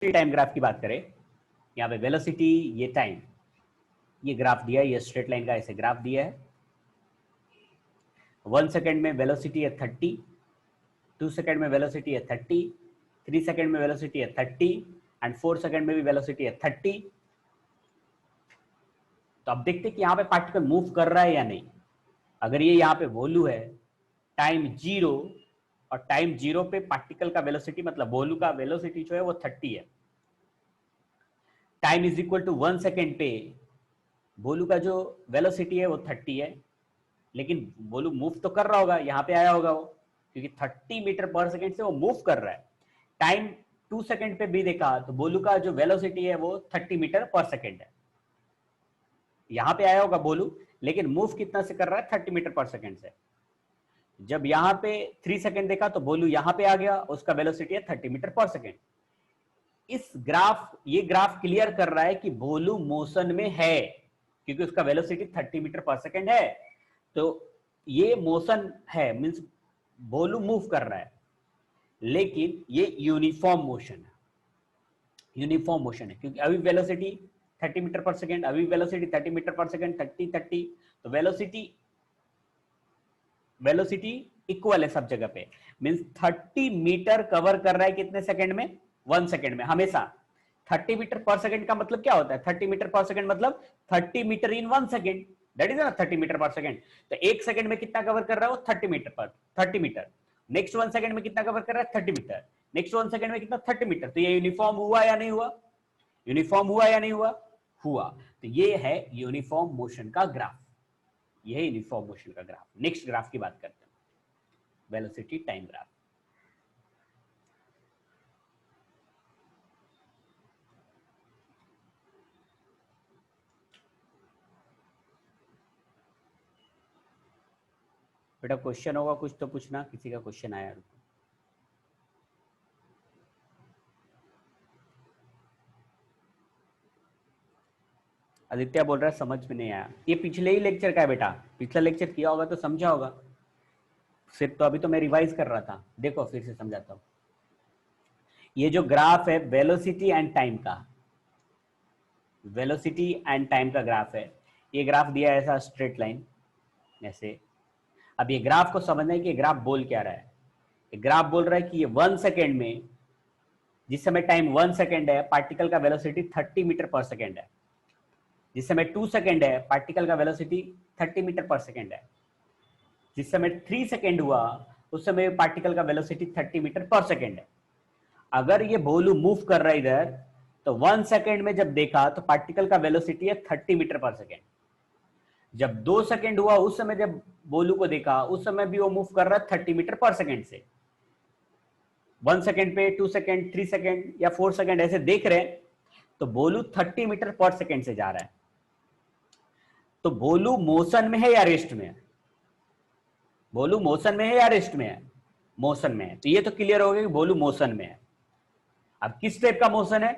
Time graph की बात करें, यहाँ पे वेलोसिटी, ये टाइम, ये ग्राफ दिया है, ये स्ट्रेट लाइन का ऐसे ग्राफ दिया है। 1 सेकेंड में वेलोसिटी है 30, 2 सेकेंड में वेलोसिटी है 30, 3 सेकेंड में वेलोसिटी है 30 एंड 4 सेकेंड में भी वेलोसिटी है 30। तो अब देखते हैं कि यहाँ पे पार्टिकल मूव कर रहा है या नहीं। अगर ये यहाँ पे वॉल्यू है, टाइम 0, और टाइम 0 पे पार्टिकल का वेलोसिटी मतलब वॉल्यू का वेलोसिटी जो है वो 30 है। Time is equal to 1 second पे वॉल्यू का जो वेलोसिटी है वो 30 है, लेकिन वॉल्यू मूव तो कर रहा होगा, यहाँ पे आया होगा वो, क्योंकि 30 मीटर पर सेकेंड से वो मूव कर रहा है। टाइम 2 सेकेंड पे भी देखा तो वॉल्यू का जो वेलोसिटी है वो 30 मीटर पर सेकेंड है, यहाँ पे आया होगा वॉल्यू, लेकिन मूव कितना से कर रहा है, 30 मीटर पर सेकेंड से। जब यहाँ पे 3 सेकेंड देखा तो वॉल्यू यहाँ पे आ गया, उसका वेलोसिटी है 30 मीटर पर सेकेंड। ये ग्राफ क्लियर कर रहा है कि वॉल्यू मोशन में है, क्योंकि उसका वेलोसिटी 30 मीटर पर सेकेंड है। तो ये मोशन है, मींस वॉल्यूम मूव कर रहा है, लेकिन ये यूनिफॉर्म मोशन है। यूनिफॉर्म मोशन है क्योंकि अभी वेलोसिटी 30 मीटर पर सेकेंड, अभी वेलोसिटी 30 मीटर पर सेकेंड, 30 तो वेलोसिटी इक्वल है सब जगह पे। मींस 30 मीटर कवर कर रहा है कितने सेकंड में, 1 सेकंड में हमेशा। 30 मीटर पर सेकंड का मतलब क्या होता है, 30 मीटर पर सेकंड मतलब 30 meter in 1 second, that is ना 30 मीटर पर सेकंड। तो एक सेकंड में कितना कवर कर रहा है वो, 30 मीटर। नेक्स्ट 1 सेकंड में कितना कवर कर रहा है, 30 मीटर। नेक्स्ट 1 सेकंड में कितना, 30 मीटर। तो ये यूनिफॉर्म हुआ या नहीं हुआ, यूनिफॉर्म हुआ या नहीं हुआ, हुआ। तो ये है यूनिफॉर्म मोशन का ग्राफ, ये है यूनिफॉर्म मोशन का ग्राफ। नेक्स्ट ग्राफ की बात करते हैं, वेलोसिटी टाइम ग्राफ। बेटा क्वेश्चन होगा कुछ तो पूछना, किसी का क्वेश्चन आया। आदित्य बोल रहा है समझ में नहीं आया, ये पिछले ही लेक्चर का है बेटा, पिछला लेक्चर किया होगा तो समझा होगा, सिर्फ तो अभी तो मैं रिवाइज कर रहा था। देखो फिर से समझाता हूँ। ये जो ग्राफ है वेलोसिटी एंड टाइम का, वेलोसिटी एंड टाइम का ग्राफ है। ये ग्राफ दिया है ऐसा स्ट्रेट लाइन ऐसे। अब ये ग्राफ को समझना है कि ग्राफ बोल क्या रहा है। ये ग्राफ बोल रहा है कि ये 1 सेकेंड में, जिस समय टाइम 1 सेकेंड है, पार्टिकल का वेलोसिटी 30 मीटर पर सेकेंड है। जिस समय 2 सेकेंड है, पार्टिकल का वेलोसिटी 30 मीटर पर सेकेंड है। जिस समय 3 सेकेंड हुआ उस समय पार्टिकल का वेलोसिटी 30 मीटर पर सेकेंड है। अगर ये वॉल्यूम मूव कर रहा है इधर, तो 1 सेकेंड में जब देखा तो पार्टिकल का वेलोसिटी है 30 मीटर पर सेकेंड। जब 2 सेकेंड हुआ उस समय जब वॉल्यूम को देखा, उस समय भी वो मूव कर रहा है 30 मीटर पर सेकेंड से। 1 सेकेंड पे 2 सेकेंड, 3 सेकेंड या 4 सेकेंड ऐसे देख रहे हैं, तो वॉल्यूम 30 मीटर पर सेकेंड से जा रहा है। तो वॉल्यूम मोशन में है या रेस्ट में है, वॉल्यूम मोशन में है या रेस्ट में है, मोशन में है। तो ये तो क्लियर हो गया कि वॉल्यूम मोशन में है। अब किस टाइप का मोशन है,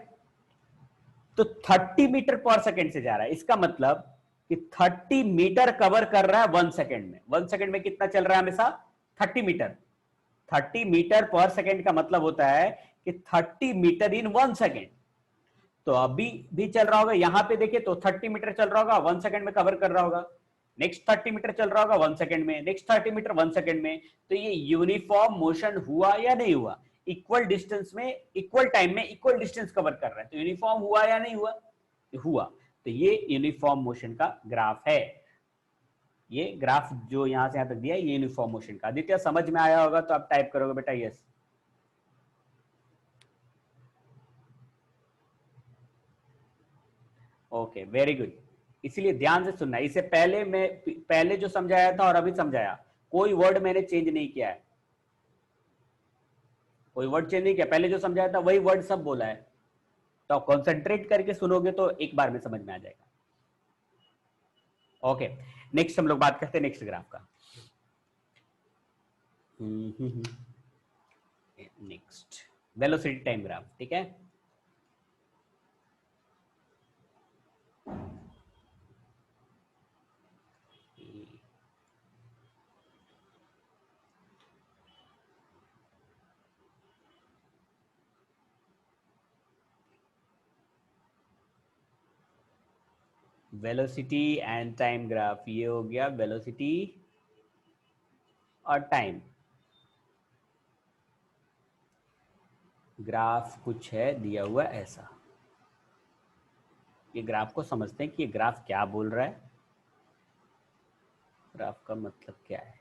तो 30 मीटर पर सेकेंड से जा रहा है। इसका मतलब कि 30 मीटर कवर कर रहा है 1 सेकेंड में। 1 सेकेंड में कितना चल रहा है हमेशा, 30 मीटर। 30 मीटर पर सेकेंड का मतलब होता है कि 30 मीटर इन 1 सेकेंड। तो अभी भी चल रहा होगा, यहां पे देखिए तो 30 मीटर चल रहा होगा, 1 सेकेंड में कवर कर रहा होगा। नेक्स्ट 30 मीटर चल रहा होगा 1 सेकेंड में, नेक्स्ट 30 मीटर 1 सेकेंड में। तो ये यूनिफॉर्म मोशन हुआ या नहीं हुआ, इक्वल डिस्टेंस में, इक्वल टाइम में इक्वल डिस्टेंस कवर कर रहा है। तो यूनिफॉर्म हुआ या नहीं हुआ, हुआ। तो ये यूनिफॉर्म मोशन का ग्राफ है। ये ग्राफ जो यहां से यहां तक दिया है ये यूनिफॉर्म मोशन का। आदित्य समझ में आया होगा तो आप टाइप करोगे बेटा यस। Okay very good. इसीलिए ध्यान से सुनना, इससे पहले मैं पहले जो समझाया था और अभी समझाया, कोई वर्ड मैंने चेंज नहीं किया है, कोई वर्ड चेंज नहीं किया। पहले जो समझाया था वही वर्ड सब बोला है। तो कॉन्सेंट्रेट करके सुनोगे तो एक बार में समझ में आ जाएगा। ओके नेक्स्ट हम लोग बात करते हैं नेक्स्ट ग्राफ का। नेक्स्ट वेलोसिटी टाइम ग्राफ, ठीक है। वेलोसिटी एंड टाइम ग्राफ, ये हो गया वेलोसिटी और टाइम ग्राफ। कुछ है दिया हुआ ऐसा, ये ग्राफ को समझते हैं कि ये ग्राफ क्या बोल रहा है, ग्राफ का मतलब क्या है।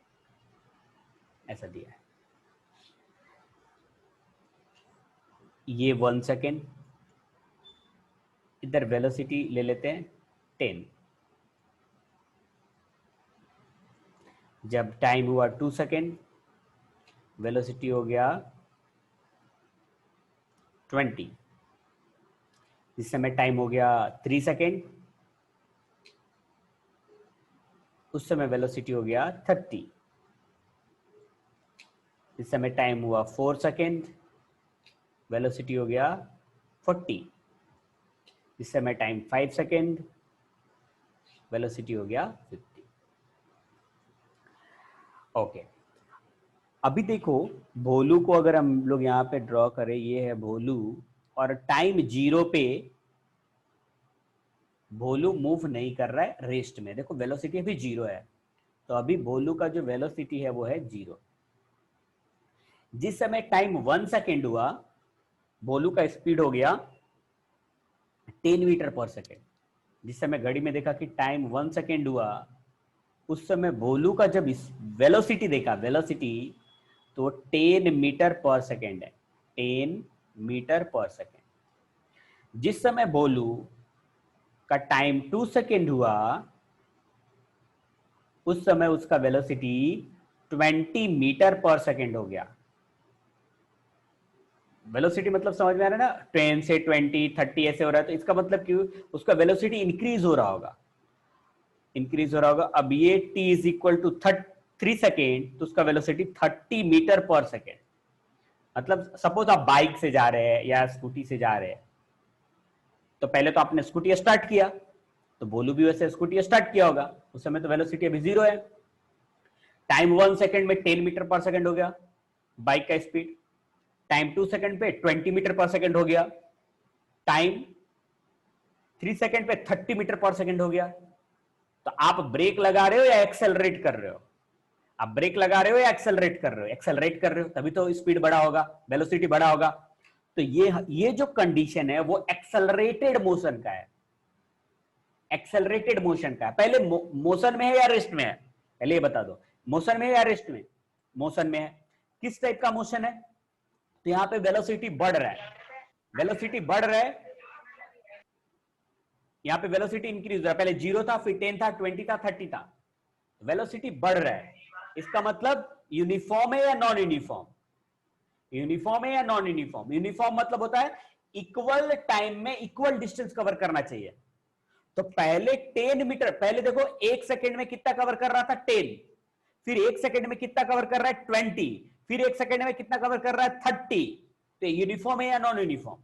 ऐसा दिया है, ये 1 सेकेंड, इधर वेलोसिटी ले लेते हैं 10, जब टाइम हुआ 2 सेकेंड, वेलोसिटी हो गया 20, इस समय टाइम हो गया 3 सेकेंड, उस समय वेलोसिटी हो गया 30, इस समय टाइम हुआ 4 सेकेंड, वेलोसिटी हो गया 40, इस समय टाइम 5 सेकेंड, वेलोसिटी हो गया 50। ओके, अभी देखो भोलू को अगर हम लोग यहाँ पे ड्रॉ करें, ये है भोलू और टाइम 0 पे भोलू मूव नहीं कर रहा है रेस्ट में। देखो वेलोसिटी अभी 0 है, तो अभी भोलू का जो वेलोसिटी है वो है 0। जिस समय टाइम 1 सेकेंड हुआ, भोलू का स्पीड हो गया 10 मीटर पर सेकेंड। जिस समय घड़ी में देखा कि टाइम 1 सेकेंड हुआ, उस समय भोलू का जब वेलोसिटी देखा, वेलोसिटी तो 10 मीटर पर सेकेंड है, 10 मीटर पर सेकेंड। जिस समय भोलू का टाइम 2 सेकेंड हुआ, उस समय उसका वेलोसिटी 20 मीटर पर सेकेंड हो गया। वेलोसिटी मतलब समझ में आ रहा है ना, 10 से 20 30 ऐसे हो रहा है, तो इसका मतलब कि उसका वेलोसिटी इंक्रीज हो रहा होगा, इंक्रीज हो रहा होगा। अब ये t is equal to 3 second, तो उसका वेलोसिटी 30 मीटर पर सेकेंड। मतलब सपोज आप बाइक से जा रहे हैं या स्कूटी से जा रहे हैं, तो पहले तो आपने स्कूटी स्टार्ट किया, तो बोलू भी वैसे स्कूटी स्टार्ट किया होगा, उस समय तो वेलोसिटी अभी 0 है। टाइम 1 सेकेंड में 10 मीटर पर सेकेंड हो गया बाइक का स्पीड, टाइम 2 सेकेंड पे 20 मीटर पर सेकेंड हो गया, टाइम 3 सेकेंड पे 30 मीटर पर सेकेंड हो गया। तो आप ब्रेक लगा रहे हो या एक्सेलरेट कर रहे हो? आप ब्रेक लगा रहे हो या एक्सेलरेट कर रहे हो? एक्सेलरेट कर रहे हो, तभी तो स्पीड बढ़ा होगा, वेलोसिटी बढ़ा होगा। तो ये जो कंडीशन है वो एक्सेलरेटेड मोशन का है, एक्सेलरेटेड मोशन का है। पहले मोशन में है या रेस्ट में है, पहले ये बता दो, मोशन में है या रेस्ट में? मोशन में है। किस टाइप का मोशन है? तो यहां पे वेलोसिटी बढ़ रहा है, वेलोसिटी बढ़ रहा है, यहां पे वेलोसिटी इंक्रीज हो रहा है। पहले 0 था, फिर 10 था, 20 था, 30 था, वेलोसिटी बढ़ रहा है। इसका मतलब यूनिफॉर्म है या नॉन यूनिफॉर्म? यूनिफॉर्म है या नॉन यूनिफॉर्म? यूनिफॉर्म मतलब होता है इक्वल टाइम में इक्वल डिस्टेंस कवर करना चाहिए। तो पहले 10 मीटर, पहले देखो 1 सेकेंड में कितना कवर कर रहा था, 10, फिर 1 सेकेंड में कितना कवर कर रहा है, 20, फिर 1 सेकेंड में कितना कवर कर रहा है, 30। तो यूनिफॉर्म है या नॉन यूनिफॉर्म?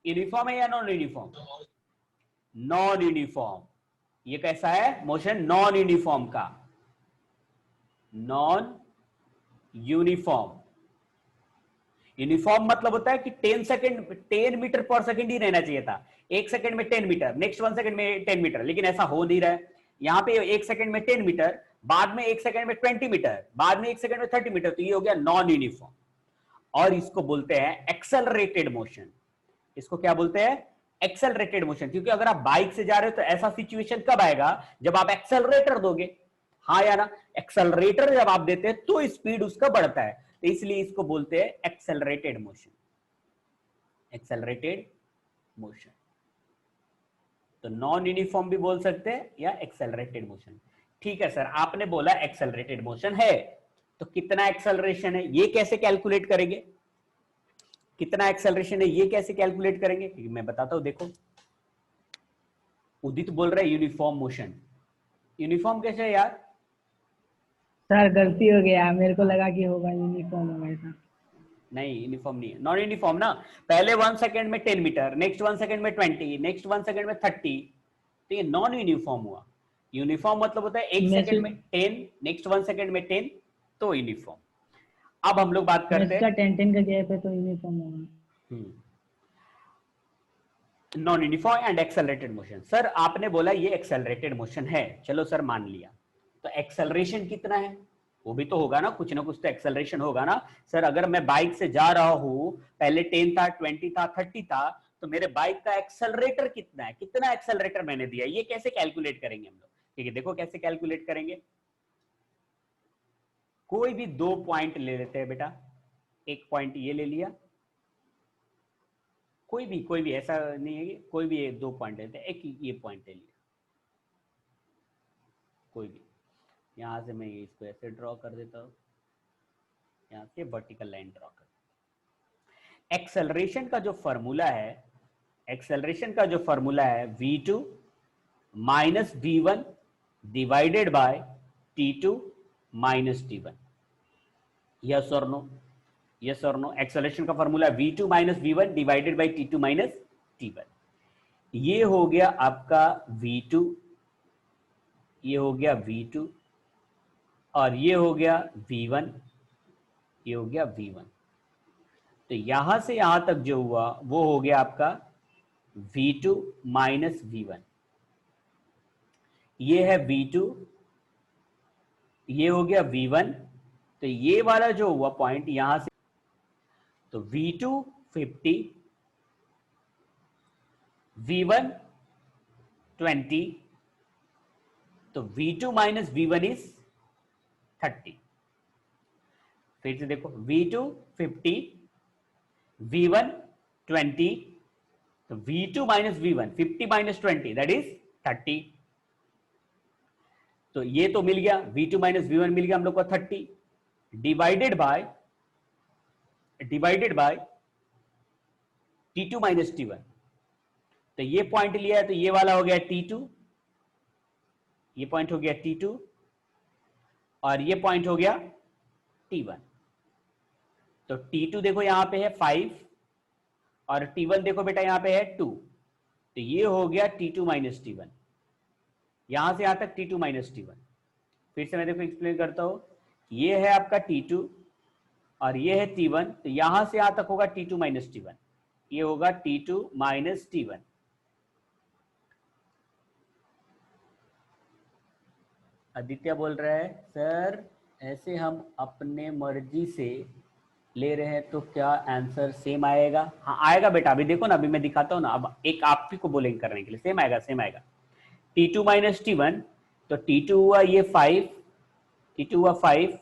यूनिफॉर्म है या नॉन यूनिफॉर्म? Non uniform. ये कैसा है मोशन? नॉन यूनिफॉर्म का, नॉन यूनिफॉर्म। यूनिफॉर्म मतलब होता है कि 10 सेकंड 10 मीटर पर सेकंड ही रहना चाहिए था, 1 सेकंड में 10 मीटर, नेक्स्ट 1 सेकंड में 10 मीटर, लेकिन ऐसा हो नहीं रहा है। यहां पे 1 सेकंड में 10 मीटर, बाद में 1 सेकंड में 20 मीटर, बाद में 1 सेकंड में 30 मीटर, तो ये हो गया नॉन यूनिफॉर्म। और इसको बोलते हैं एक्सेलरेटेड मोशन। इसको क्या बोलते हैं? Accelerated motion. क्योंकि अगर आप बाइक से जा रहे हो तो ऐसा सिचुएशन कब आएगा, जब आप एक्सेलरेटर दोगे, हाँ या ना? एक्सेलरेटर जब आप देते हैं तो स्पीड उसका बढ़ता है, तो इसलिए इसको बोलते हैं एक्सेलरेटेड मोशन, एक्सेलरेटेड मोशन। तो नॉन यूनिफॉर्म भी बोल सकते हैं या एक्सेलरेटेड मोशन। ठीक है सर, आपने बोला एक्सेलरेटेड मोशन है, तो कितना एक्सेलरेशन है ये कैसे कैलकुलेट करेंगे? कितना एक्सेलरेशन है ये कैसे कैलकुलेट करेंगे? मैं बताता हूं, देखो उदित बोल रहा है यूनिफॉर्म मोशन। यूनिफॉर्म कैसे है यार? सर गलती हो गया, मेरे को लगा कि होगा यूनिफॉर्म होगा ऐसा। नहीं, यूनिफॉर्म नहीं है, नॉन यूनिफॉर्म ना। पहले 1 सेकंड में 10 मीटर, नेक्स्ट 1 सेकंड में 20, नेक्स्ट 1 सेकंड में 30, तो ये नॉन यूनिफॉर्म हुआ। यूनिफॉर्म मतलब होता है 1 मैं सेकंड में 10, नेक्स्ट 1 सेकंड में 10, तो यूनिफॉर्म। अब हम लोग बात करते इसका हैं 10-10 का गैप है तो यूनिफॉर्म होगा। Non uniform and accelerated motion. Sir आपने बोला ये एक्सेलरेटेड मोशन है, चलो सर मान लिया, तो एक्सेलरेशन कितना है? वो भी तो होगा ना, कुछ तो एक्सेलरेशन होगा ना। सर अगर मैं बाइक से जा रहा हूं, पहले 10 था, 20 था, 30 था, तो मेरे बाइक का एक्सेलरेटर कितना है, कितना एक्सेलरेटर मैंने दिया, ये कैसे कैलकुलेट करेंगे हम लोग? ठीक है, देखो कैसे कैलकुलेट करेंगे। कोई भी दो पॉइंट ले लेते हैं बेटा, एक पॉइंट ये ले लिया, कोई भी ऐसा नहीं है कि कोई भी दो पॉइंट लेते हैं, एक ये पॉइंट ले लिया, कोई भी। यहां से मैं इसको ऐसे ड्रॉ कर देता हूं, यहां से वर्टिकल लाइन ड्रॉ कर। एक्सेलरेशन का जो फॉर्मूला है, एक्सेलरेशन का जो फॉर्मूला है v2 minus v1 divided by t2 minus t1। Yes और नो? यस और नो? एक्सेलरेशन का formula v2 minus v1 divided by t2 minus t1। ये हो गया आपका v2, ये हो गया v2, और ये हो गया v1, ये हो गया v1। तो यहां से यहां तक जो हुआ वो हो गया आपका v2 माइनस v1, ये है v2, ये हो गया v1। तो ये वाला जो हुआ पॉइंट यहां से, तो v2 50, v1 20, तो v2 माइनस v1 इज 30। फिर से देखो, v2 50, v1 20, तो v2 minus v1 50 minus 20 that is 30। तो ये तो मिल गया, v2 माइनस v1 मिल गया हम लोग को 30, divided by t2 minus t1। तो ये पॉइंट लिया है, तो ये वाला हो गया t2, ये पॉइंट हो गया t2, और ये पॉइंट हो गया t1। तो t2 देखो यहां पे है 5, और t1 देखो बेटा यहां पे है 2, तो ये हो गया t2 माइनस t1, यहां से यहां तक t2 माइनस t1। फिर से मैं देखो एक्सप्लेन करता हूं, ये है आपका t2 और ये है t1, तो यहां से यहां तक होगा t2 माइनस t1, ये होगा t2 माइनस t1। आदित्य बोल रहा है सर ऐसे हम अपने मर्जी से ले रहे हैं तो क्या आंसर सेम आएगा? हाँ आएगा बेटा, अभी देखो ना, अभी मैं दिखाता हूँ ना, अब एक आप ही को बोलेंगे करने के लिए, सेम आएगा, सेम आएगा। t2 माइनस t1, तो t2 हुआ ये 5, t2 हुआ 5,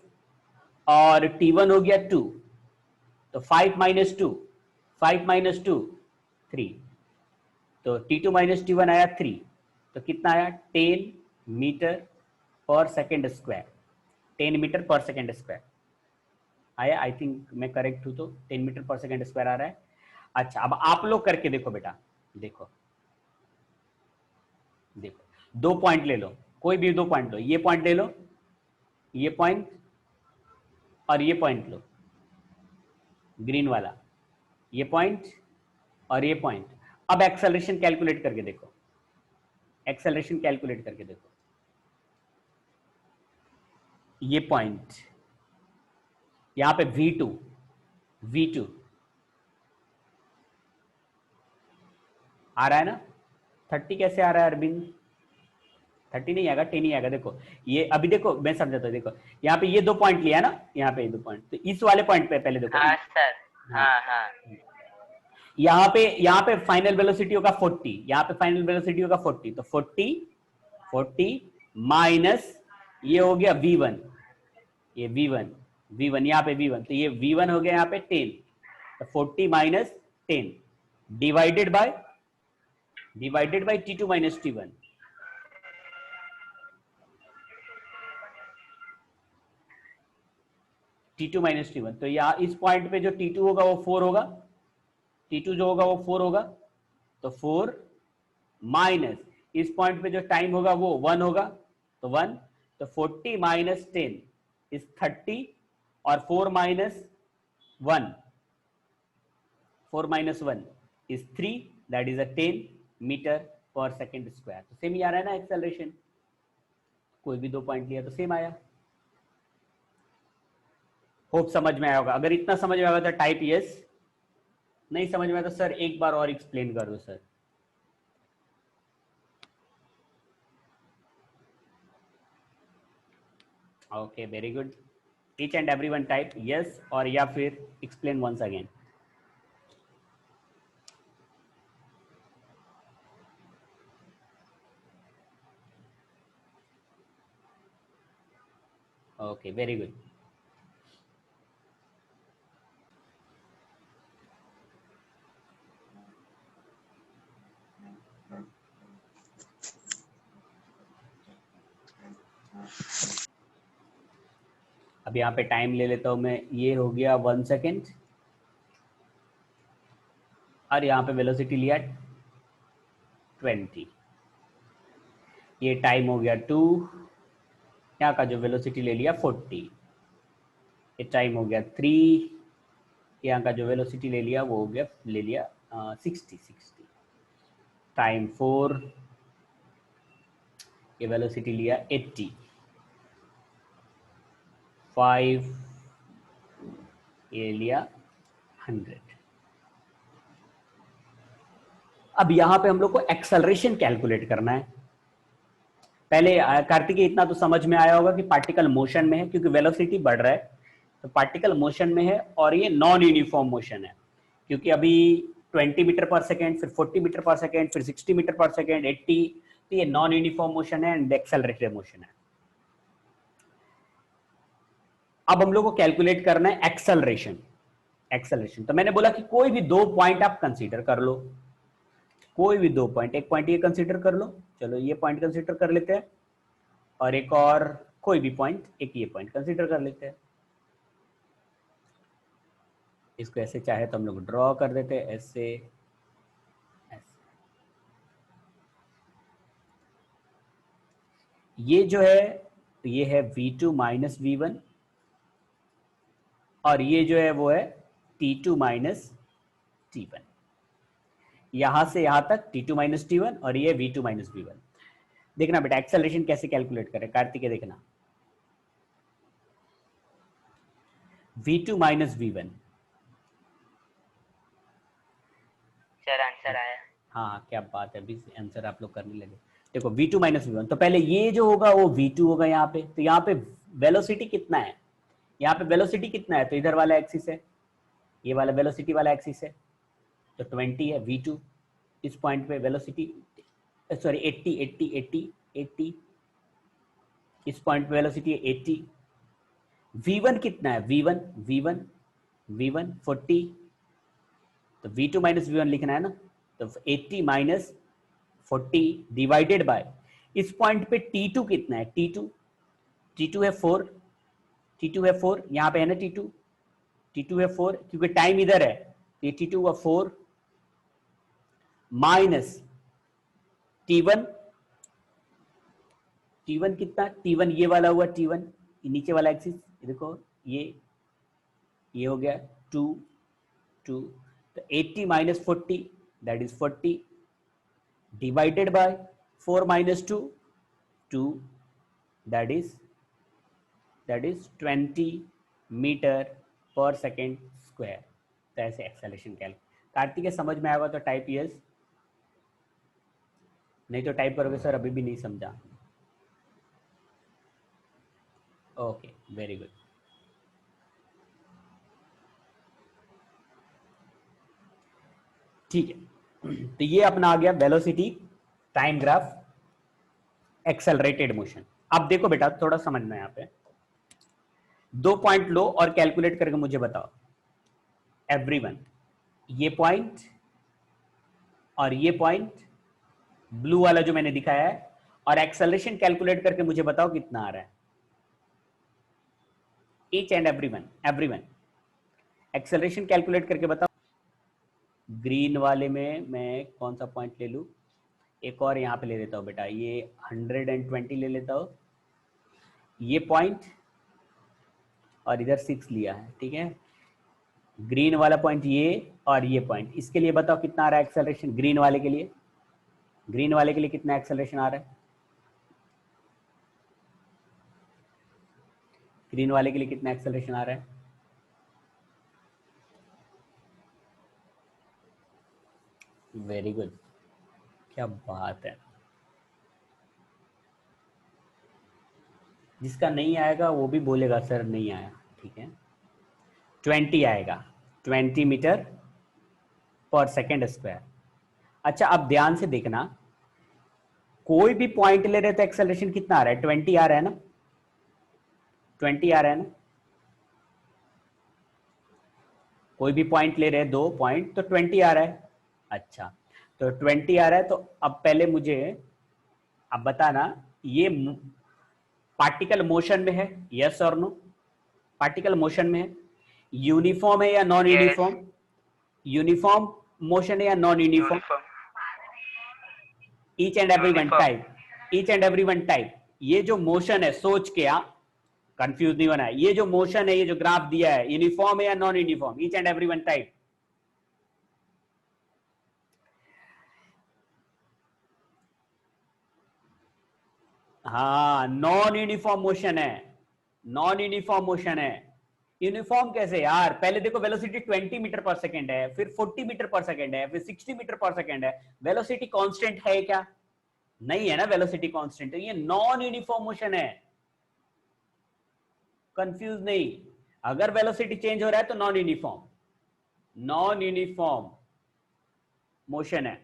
और t1 हो गया 2, तो 5 माइनस 2, 5 माइनस 2 3, तो t2 माइनस t1 आया 3, तो कितना आया 10 meter per second square, 10 meter per second square आया। आई थिंक मैं करेक्ट हूं, तो 10 मीटर पर सेकेंड स्क्वायर आ रहा है। अच्छा अब आप लोग करके देखो बेटा, देखो देखो, दो पॉइंट ले लो, कोई भी दो पॉइंट लो, ये पॉइंट ले लो, ये पॉइंट और ये पॉइंट लो, ग्रीन वाला, ये पॉइंट और ये पॉइंट। अब एक्सेलरेशन कैलकुलेट करके देखो, एक्सेलरेशन कैलकुलेट करके देखो, ये पॉइंट यहां पे v2 आ रहा है ना, 30 कैसे आ रहा है अरविंद? 30 नहीं आएगा, 10 ही आएगा। देखो ये अभी देखो मैं समझाता हूँ, देखो यहाँ पे ये दो पॉइंट लिया है ना, यहाँ पे ये दो पॉइंट, तो इस वाले पॉइंट पे पहले देखो। हाँ सर, हाँ हाँ हाँ। यहाँ पे फाइनल वेलोसिटी होगा 40, यहाँ पे फाइनल वेलोसिटी होगा 40, तो 40 माइनस ये हो गया v1, ये v1 यहाँ पे v1, तो ये v1 हो गया यहाँ पे 10, तो 40 minus 10 divided by t2 minus t1। t2 minus t1, तो यहाँ इस पॉइंट पे जो t2 होगा वो 4 होगा, t2 जो होगा वो 4 होगा, तो 4 माइनस इस पॉइंट पे जो टाइम होगा वो 1 होगा, तो 1, तो 40 माइनस 10 इज 30, और 4 minus 1 is 3, that is a 10 meter per second square. तो सेम ही आ रहा है ना एक्सेलरेशन, कोई भी दो पॉइंट लिया तो सेम आया। होप समझ में आया होगा, अगर इतना समझ में आया तो टाइप यस, नहीं समझ में आया तो सर एक बार और एक्सप्लेन कर दो sir. Okay, very good. Each and every one type yes और या फिर explain once again. Okay, very good. अब यहाँ पे टाइम ले लेता हूँ मैं. ये हो गया 1 सेकेंड और यहाँ पे वेलोसिटी लिया 20. ये टाइम हो गया 2. यहाँ का जो वेलोसिटी ले लिया 40. ये टाइम हो गया 3. यहाँ का जो वेलोसिटी ले लिया वो हो गया ले लिया 60. टाइम 4. ये वेलोसिटी लिया 80. 5. ये लिया 100. अब यहाँ पे हम लोग को एक्सेलरेशन कैलकुलेट करना है. पहले कार्तिकेय इतना तो समझ में आया होगा कि पार्टिकल मोशन में है क्योंकि वेलोसिटी बढ़ रहा है तो पार्टिकल मोशन में है और ये नॉन यूनिफॉर्म मोशन है क्योंकि अभी 20 मीटर पर सेकेंड, फिर 40 मीटर पर सेकेंड, फिर 60 मीटर पर सेकेंड, 80. तो ये नॉन यूनिफॉर्म मोशन है एंड एक्सेलरेटेड मोशन है. अब हम लोग को कैलकुलेट करना है एक्सेलरेशन. तो मैंने बोला कि कोई भी 2 पॉइंट आप कंसीडर कर लो. कोई भी 2 पॉइंट. एक पॉइंट ये कंसीडर कर लो. चलो ये पॉइंट कंसीडर कर लेते हैं और एक और कोई भी पॉइंट, एक ये पॉइंट कंसीडर कर लेते हैं. इसको ऐसे चाहे तो हम लोग ड्रॉ कर देते हैं ऐसे ऐसे. ये जो है ये है v2 माइनस v1 और ये जो है वो है t2 माइनस t1. यहां से यहां तक t2 माइनस t1 और ये v2 माइनस v1. देखना बेटा एक्सेलरेशन कैसे कैलकुलेट करें. कार्तिक देखना v2 minus v1. Sir answer आया. हाँ क्या बात है, अभी आंसर आप लोग करने लगे. देखो v2 माइनस v1 तो पहले ये जो होगा वो v2 होगा यहाँ पे. तो यहाँ पे वेलोसिटी कितना है, यहाँ पे वेलोसिटी कितना है तो इधर वाला एक्सिस है, ये वाला वेलोसिटी वाला एक्सिस है तो 20 है v2. इस पॉइंट पे वेलोसिटी सॉरी 80. इस पॉइंट पे वेलोसिटी है 80. v1 कितना है v1 40. तो v2 माइनस v1 लिखना है ना. तो 80 माइनस 40 डिवाइडेड बाय इस पॉइंट पे t2 कितना है t2 है 4. यहाँ पे है ना t2 है 4 क्योंकि टाइम इधर है. ये t2 का 4 माइनस t1 कितना t1 ये वाला हुआ t1 नीचे वाला एक्सिस देखो ये हो गया 2. तो 80 minus 40 that is 40 divided by 4 minus 2 that is 20 meter per second square. तो ऐसे एक्सेलरेशन कैल. कार्तिक समझ में आएगा तो टाइप यस, नहीं तो टाइप करोगे सर अभी भी नहीं समझा. Okay very good. ठीक है तो ये अपना आ गया velocity time graph accelerated motion. अब देखो बेटा थोड़ा समझना है यहाँ पे. 2 पॉइंट लो और कैलकुलेट करके मुझे बताओ एवरीवन. ये पॉइंट और ये पॉइंट ब्लू वाला जो मैंने दिखाया है और एक्सेलरेशन कैलकुलेट करके मुझे बताओ कितना आ रहा है. Each and everyone acceleration calculate करके बताओ. ग्रीन वाले में मैं कौन सा पॉइंट ले लूं. एक और यहाँ पे ले लेता हूँ बेटा, ये 120 ले लेता हूँ. ये पॉइंट और इधर 6 लिया है. ठीक है ग्रीन वाला पॉइंट ये और ये पॉइंट. इसके लिए बताओ कितना आ रहा है एक्सेलरेशन. ग्रीन वाले के लिए कितना एक्सेलरेशन आ रहा है. ग्रीन वाले के लिए कितना एक्सेलरेशन आ रहा है. वेरी गुड, क्या बात है. जिसका नहीं आएगा वो भी बोलेगा सर नहीं आया, ठीक है। 20 आएगा, 20 मीटर पर सेकेंड स्क्वायर। अच्छा अब ध्यान से देखना, कोई भी पॉइंट ले रहे तो एक्सेलरेशन कितना आ रहा है? 20 आ रहा है ना, 20 आ रहा है ना। कोई भी पॉइंट ले रहे हैं, 2 पॉइंट, तो 20 आ रहा है। अच्छा तो 20 आ रहा है, तो अब पहले मुझे अब बताना, ये पार्टिकल मोशन में है, यस और नो? पार्टिकल मोशन में है, यूनिफॉर्म है या non yes. Uniform? Uniform motion है या non uniform? Uniform. Each and every one uniform. Type, each and every one type. ये जो मोशन है, सोच के कंफ्यूज नहीं होना है, ये जो मोशन है, ये जो ग्राफ दिया है, यूनिफॉर्म है या non uniform? Each and every one type. हाँ नॉन यूनिफॉर्म मोशन है, नॉन यूनिफॉर्म मोशन है। यूनिफॉर्म कैसे यार? पहले देखो वेलोसिटी 20 मीटर पर सेकेंड है, फिर 40 मीटर पर सेकेंड है, फिर 60 मीटर पर सेकेंड है। वेलोसिटी कांस्टेंट है क्या? नहीं है ना वेलोसिटी कांस्टेंट, तो ये नॉन यूनिफॉर्म मोशन है। कंफ्यूज नहीं, अगर वेलोसिटी चेंज हो रहा है तो non uniform, non uniform motion है।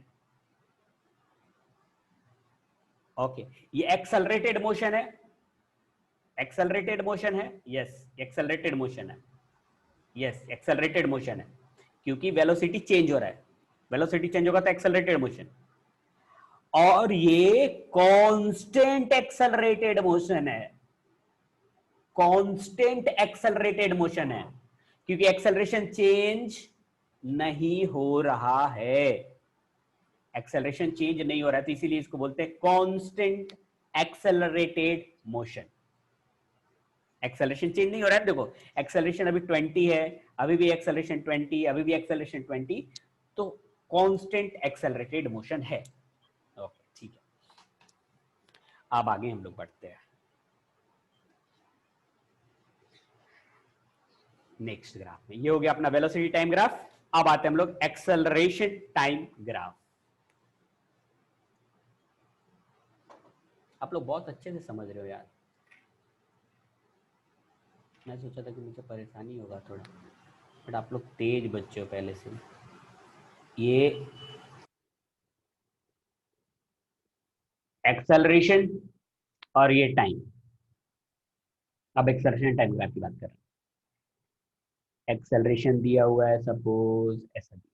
ओके ये एक्सेलरेटेड मोशन है, एक्सेलरेटेड मोशन है, यस एक्सेलरेटेड मोशन है, यस एक्सेलरेटेड मोशन है, क्योंकि वेलोसिटी चेंज हो रहा है, वेलोसिटी चेंज होगा तो एक्सेलरेटेड मोशन। और ये कांस्टेंट एक्सेलरेटेड मोशन है, कांस्टेंट एक्सेलरेटेड मोशन है, क्योंकि एक्सेलरेशन चेंज नहीं हो रहा है, एक्सेलरेशन चेंज नहीं हो रहा है, तो इसीलिए इसको बोलते हैं constant accelerated motion. Acceleration change नहीं हो रहा है, देखो एक्सेलरेशन अभी 20 है, अभी भी एक्सेलरेशन 20, अभी भी एक्सेलरेशन 20, तो कांस्टेंट एक्सेलरेटेड मोशन है। ओके ठीक है, अब आगे हम लोग बढ़ते हैं नेक्स्ट ग्राफ में। ये हो गया अपना वेलोसिटी टाइम ग्राफ। अब आते हैं हम लोग एक्सेलरेशन टाइम ग्राफ। आप लोग बहुत अच्छे से समझ रहे हो यार, मैं सोचा था कि मुझे परेशानी होगा थोड़ा, बट आप लोग तेज बच्चे हो पहले से। ये एक्सेलरेशन और ये टाइम, अब एक्सेलरेशन टाइम ग्राफ की बात कर रहे हैं। एक्सेलरेशन दिया हुआ है, सपोज ऐसा दिया।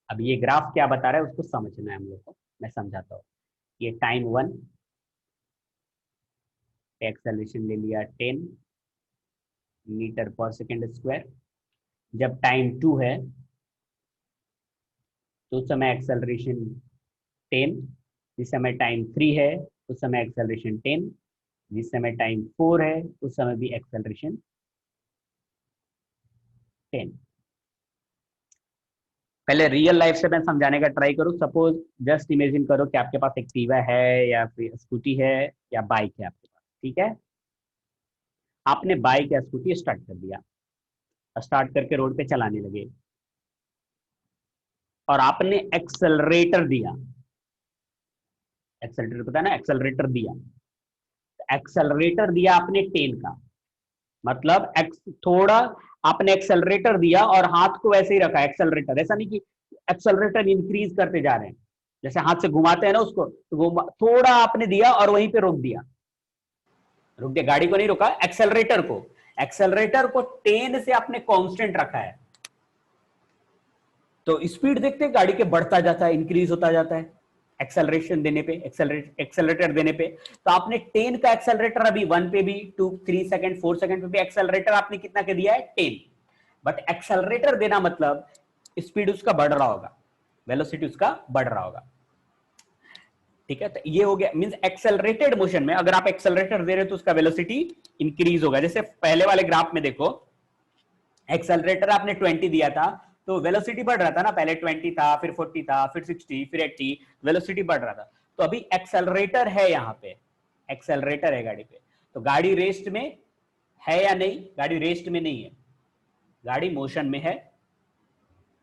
अब ये ग्राफ क्या बता रहा है उसको समझना है हम लोग को, मैं समझाता हूँ। ये टाइम 1, एक्सेलरेशन ले लिया 10 मीटर पर सेकेंड स्क्वायर। जब टाइम 2 है तो उस समय एक्सेलरेशन 10, जिस समय टाइम 3 है उस समय एक्सेलरेशन 10, जिस समय टाइम 4 है उस समय भी एक्सेलरेशन 10। पहले रियल लाइफ से मैं समझाने का ट्राई करूँ। सपोज जस्ट इमेजिन करो कि आपके पास एक्टिवा है या फिर स्कूटी है या बाइक है आपके पास, ठीक है। आपने बाइक या स्कूटी स्टार्ट कर दिया, स्टार्ट करके रोड पे चलाने लगे और आपने एक्सेलरेटर दिया, एक्सेलरेटर पता है ना, एक्सेलरेटर दिया, एक्सेलरेटर दिया आपने 10 का, मतलब थोड़ा आपने एक्सेलरेटर दिया और हाथ को वैसे ही रखा एक्सेलरेटर, ऐसा नहीं कि एक्सेलरेटर इंक्रीज करते जा रहे हैं, जैसे हाथ से घुमाते हैं ना उसको, तो थोड़ा आपने दिया और वहीं पे रोक दिया, रुक दिया, गाड़ी को नहीं रोका, एक्सेलरेटर को, एक्सेलरेटर को 10 से आपने कांस्टेंट रखा है, तो स्पीड देखते हैं गाड़ी के बढ़ता जाता है, इंक्रीज होता जाता है एक्सेलरेशन देने पे, एक्सेलरेटर देने पे। तो आपने 10 का एक्सेलरेटर अभी 1 पे भी, 2 3 सेकंड 4 सेकंड पे भी एक्सेलरेटर आपने कितना के दिया है? 10। बट एक्सेलरेटर देना मतलब स्पीड उसका बढ़ रहा होगा, वेलोसिटी उसका बढ़ रहा होगा, ठीक है। तो ये हो गया, मींस एक्सेलरेटेड मोशन में अगर आप एक्सेलरेटर दे रहे हो तो उसका वेलोसिटी इंक्रीज होगा। जैसे पहले वाले ग्राफ में देखो, एक्सेलरेटर आपने 20 दिया था तो वेलोसिटी बढ़ रहा था ना, पहले 20 था, फिर 40 था, फिर 60, फिर 80, वेलोसिटी बढ़ रहा था। तो अभी एक्सेलरेटर है, यहाँ पे एक्सेलरेटर है गाड़ी पे, तो गाड़ी रेस्ट में है या नहीं? गाड़ी रेस्ट में नहीं है, गाड़ी मोशन में है,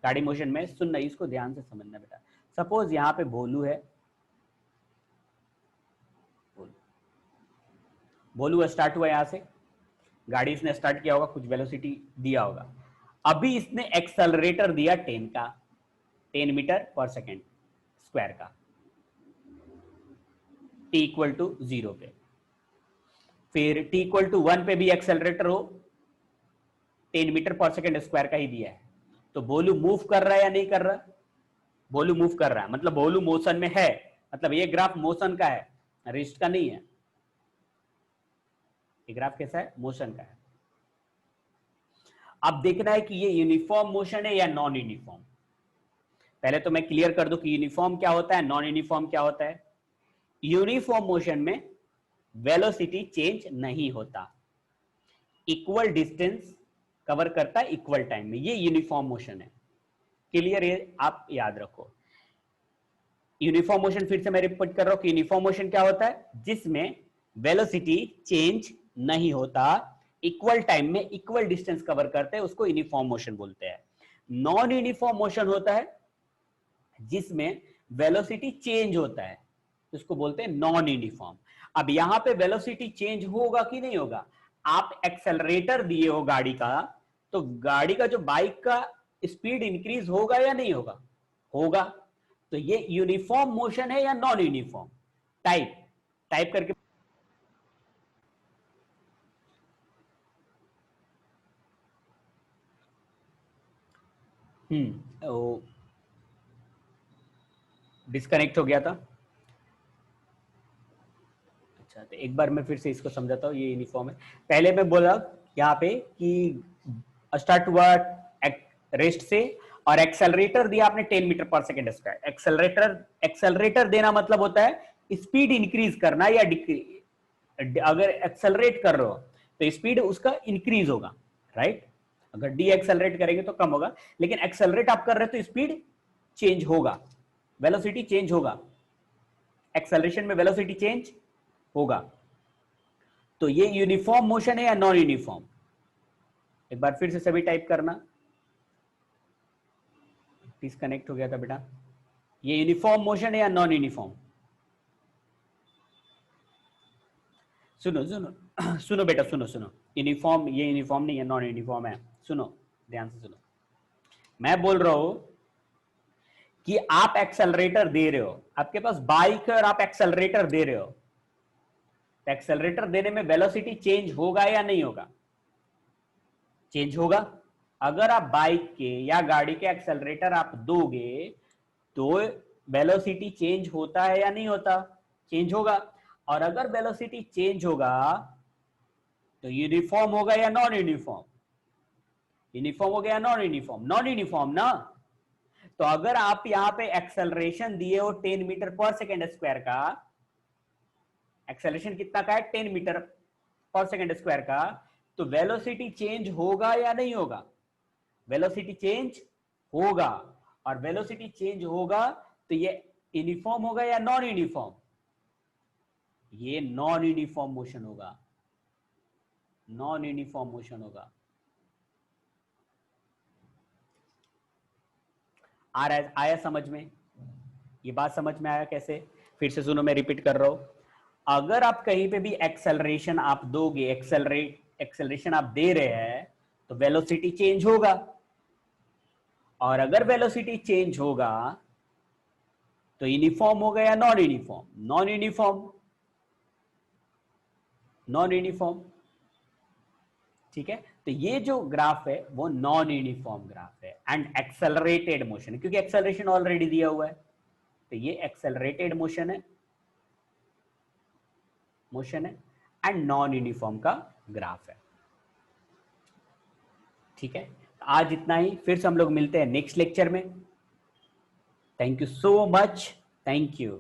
गाड़ी मोशन में। सुनना, इसको ध्यान से समझना बेटा। सपोज यहां पे भोलू है, भोलू स्टार्ट हुआ यहां से, गाड़ी इसने स्टार्ट किया होगा, कुछ वेलोसिटी दिया होगा, अभी इसने एक्सेलरेटर दिया 10 का, 10 मीटर पर सेकेंड स्क्वायर का, t इक्वल टू 0 पे, फिर t इक्वल टू 1 पे भी एक्सेलरेटर हो, 10 मीटर पर सेकेंड स्क्वायर का ही दिया है, तो भोलू मूव कर रहा है या नहीं कर रहा? भोलू मूव कर रहा है, मतलब भोलू मोशन में है, मतलब ये ग्राफ मोशन का है, रेस्ट का नहीं है। ये ग्राफ कैसा है? मोशन का है। अब देखना है कि ये यूनिफॉर्म मोशन है या नॉन यूनिफॉर्म। पहले तो मैं क्लियर कर दूं कि यूनिफॉर्म क्या होता है, नॉन यूनिफॉर्म क्या होता है। यूनिफॉर्म मोशन में वेलोसिटी चेंज नहीं होता, इक्वल डिस्टेंस कवर करता है इक्वल टाइम में, ये यूनिफॉर्म मोशन है। क्लियर? ये आप याद रखो। यूनिफॉर्म मोशन, फिर से मैं रिपीट कर रहा हूं कि यूनिफॉर्म मोशन क्या होता है, जिसमें वेलोसिटी चेंज नहीं होता, इक्वल टाइम में इक्वल डिस्टेंस कवर करते हैं, उसको यूनिफॉर्म मोशन बोलते हैं। नॉन यूनिफॉर्म मोशन होता है जिसमें वेलोसिटी चेंज होता है, उसको बोलते हैं नॉन यूनिफॉर्म। अब यहां पे वेलोसिटी चेंज होगा कि नहीं होगा? आप एक्सेलरेटर दिए हो गाड़ी का, तो गाड़ी का जो बाइक का स्पीड इंक्रीज होगा या नहीं होगा? होगा। तो ये यूनिफॉर्म मोशन है या नॉन यूनिफॉर्म? टाइप करके डिस्कनेक्ट हो गया था। अच्छा, तो एक बार मैं फिर से इसको समझाता हूँ। ये यूनिफॉर्म है, पहले मैं बोला यहाँ पे कि स्टार्ट हुआ रेस्ट से और एक्सेलरेटर दिया आपने 10 meter per second square. Accelerator देना मतलब होता है स्पीड इंक्रीज करना या डिक्रीज। अगर एक्सेलरेट कर रहे हो तो स्पीड उसका इंक्रीज होगा, राइट। अगर डी एक्सेलरेट करेंगे तो कम होगा, लेकिन एक्सेलरेट आप कर रहे हो तो स्पीड चेंज होगा, वेलोसिटी चेंज होगा, एक्सेलरेशन में वेलोसिटी चेंज होगा। तो ये यूनिफॉर्म मोशन है या नॉन यूनिफॉर्म? एक बार फिर से सभी टाइप करना। डिस्कनेक्ट हो गया था बेटा। ये यूनिफॉर्म मोशन है या नॉन यूनिफॉर्म? सुनो सुनो सुनो बेटा, सुनो सुनो। यूनिफॉर्म, ये यूनिफॉर्म नहीं है, नॉन यूनिफॉर्म है। सुनो ध्यान से सुनो, मैं बोल रहा हूं कि आप एक्सेलरेटर दे रहे हो, आपके पास बाइक है और आप एक्सेलरेटर दे रहे हो, एक्सेलरेटर देने में वेलोसिटी चेंज होगा या नहीं होगा? चेंज होगा। अगर आप बाइक के या गाड़ी के एक्सेलरेटर आप दोगे तो वेलोसिटी चेंज होता है या नहीं होता? चेंज होगा। और अगर वेलोसिटी चेंज होगा तो यूनिफॉर्म होगा या नॉन यूनिफॉर्म? यूनिफॉर्म हो गया या नॉन यूनिफॉर्म? नॉन यूनिफॉर्म ना। तो अगर आप यहां पे एक्सेलरेशन दिए हो 10 मीटर पर सेकेंड स्क्वायर का, एक्सेलरेशन कितना का है? 10 मीटर पर सेकेंड स्क्वायर का, तो वेलोसिटी चेंज होगा या नहीं होगा? वेलोसिटी चेंज होगा। और वेलोसिटी चेंज होगा तो ये यूनिफॉर्म होगा या नॉन यूनिफॉर्म? ये नॉन यूनिफॉर्म मोशन होगा, नॉन यूनिफॉर्म मोशन होगा। आ रहा है? आया समझ में? ये बात समझ में आया कैसे? फिर से सुनो, मैं रिपीट कर रहा हूं। अगर आप कहीं पे भी एक्सेलरेशन आप दोगे, एक्सेलरेशन आप दे रहे हैं, तो वेलोसिटी चेंज होगा। और अगर वेलोसिटी चेंज होगा तो यूनिफॉर्म होगा या non uniform? Non uniform, non uniform. ठीक है, तो ये जो ग्राफ है वो नॉन यूनिफॉर्म ग्राफ है एंड एक्सेलरेटेड मोशन है, क्योंकि एक्सेलरेशन ऑलरेडी दिया हुआ है, तो ये एक्सेलरेटेड मोशन है, एंड नॉन यूनिफॉर्म का ग्राफ है। ठीक है, आज इतना ही, फिर से हम लोग मिलते हैं नेक्स्ट लेक्चर में। Thank you so much, thank you.